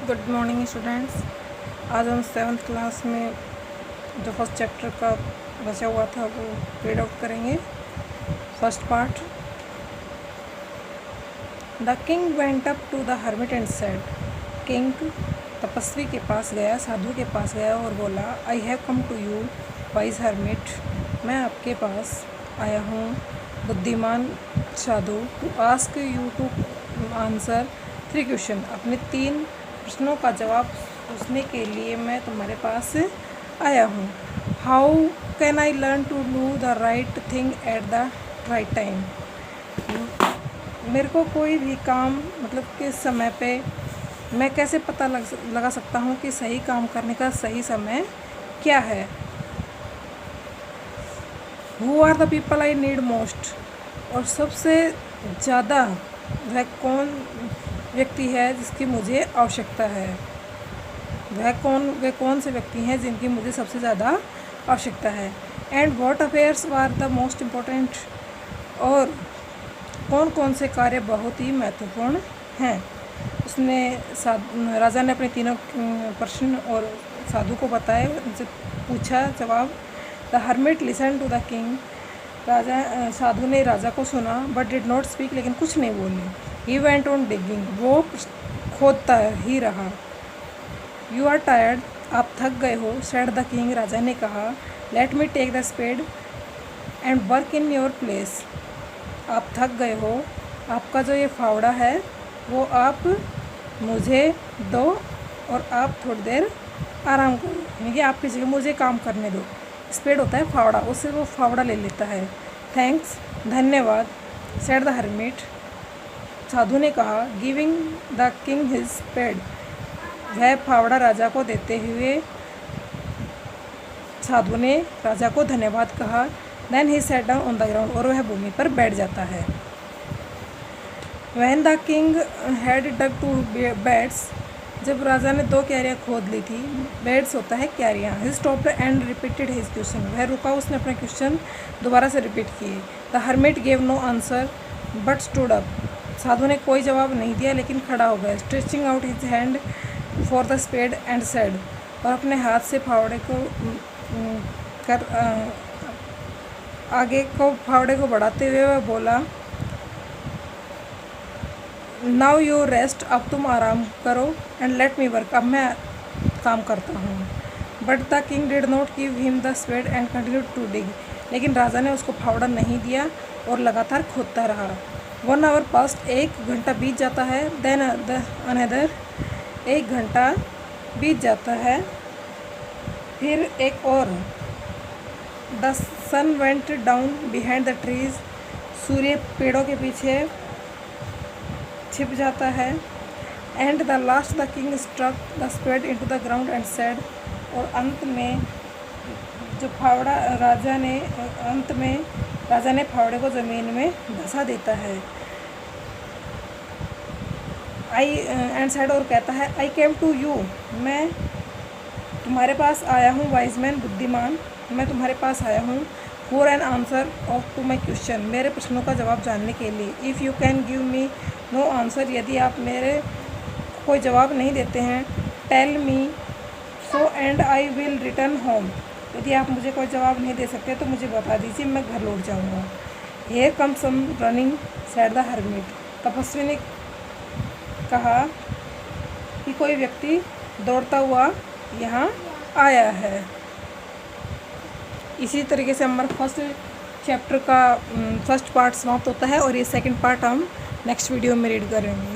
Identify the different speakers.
Speaker 1: Good morning students. आज हम 7th class में जो फर्स्ट चैप्टर का बचा हुआ था वो रीड आउट करेंगे। First part. The king went up to the hermit and said. King तपस्वी के पास गया, साधु के पास गया और बोला, I have come to you wise hermit. मैं आपके पास आया हूँ बुद्धिमान साधु, to ask you to answer 3 question. अपने 3 प्रश्नों का जवाब पूछने के लिए मैं तुम्हारे पास आया हूँ। How can I learn to do the right thing at the right time. मेरे को कोई भी काम किस समय पे मैं कैसे पता लगा सकता हूँ कि सही काम करने का सही समय क्या है। Who are the people I need most. और सबसे ज़्यादा वह व्यक्ति है जिसकी मुझे आवश्यकता है। वे कौन से व्यक्ति हैं जिनकी मुझे सबसे ज़्यादा आवश्यकता है। And what affairs are the most important. और कौन से कार्य बहुत ही महत्वपूर्ण हैं। उसने राजा ने अपने 3 प्रश्न और साधु को बताए, उनसे पूछा जवाब। The hermit listen to the king. साधु ने राजा को सुना बट डिड नॉट स्पीक, लेकिन कुछ नहीं बोले। He went on digging. वो खोदता ही रहा। You are tired. आप थक गए हो। Said the king. राजा ने कहा, let me take the spade and work in your place. आप थक गए हो, आपका जो ये फावड़ा है वो आप मुझे दो और आप थोड़ी देर आराम करो, यानी कि आपकी जगह मुझे काम करने दो। स्पेड होता है फावड़ा, उससे वो फावड़ा ले लेता है। थैंक्स, धन्यवाद। Said the hermit. साधु ने कहा, giving the king his spade. वह फावड़ा राजा को देते हुए साधु ने राजा को धन्यवाद कहा। Then he sat down on the ground. और वह भूमि पर बैठ जाता है। When the king had dug 2 beds. जब राजा ने 2 क्यारियाँ खोद ली थी। बेड्स होता है क्यारियाँ। He stopped and repeated his question. वह रुका, उसने अपने क्वेश्चन दोबारा से रिपीट किए। The hermit gave no answer but stood up. साधु ने कोई जवाब नहीं दिया लेकिन खड़ा हो गया। Stretching out his hand for the spade and said. और अपने हाथ से फावड़े को फावड़े को बढ़ाते हुए वह बोला, नाउ यू रेस्ट। अब तुम आराम करो। And let me work. अब मैं काम करता हूँ। But the king did not give him the spade and continued to dig. लेकिन राजा ने उसको फावड़ा नहीं दिया और लगातार खोदता रहा। 1 आवर पास्ट। 1 घंटा बीत जाता है। Then another. 1 घंटा बीत जाता है। फिर एक और। The sun went down behind the trees. सूर्य पेड़ों के पीछे छिप जाता है। And the last the king struck the spade into the ground and said. और अंत में जो फावड़ा राजा ने फावड़े को ज़मीन में धंसा देता है। And said. और कहता है, आई केम टू यू। मैं तुम्हारे पास आया हूँ वाइज मैन, बुद्धिमान। मैं तुम्हारे पास आया हूँ for an answer of to my question. मेरे प्रश्नों का जवाब जानने के लिए। If you can give me no answer. यदि आप मेरे कोई जवाब नहीं देते हैं। Tell me so and I will return home. यदि आप मुझे कोई जवाब नहीं दे सकते तो मुझे बता दीजिए, मैं घर लौट जाऊँगा। Here come some running said the hermit. तपस्वी ने कहा कि कोई व्यक्ति दौड़ता हुआ यहाँ आया है। इसी तरीके से हमारा फर्स्ट चैप्टर का फर्स्ट पार्ट समाप्त होता है और ये सेकंड पार्ट हम नेक्स्ट वीडियो में रीड करेंगे।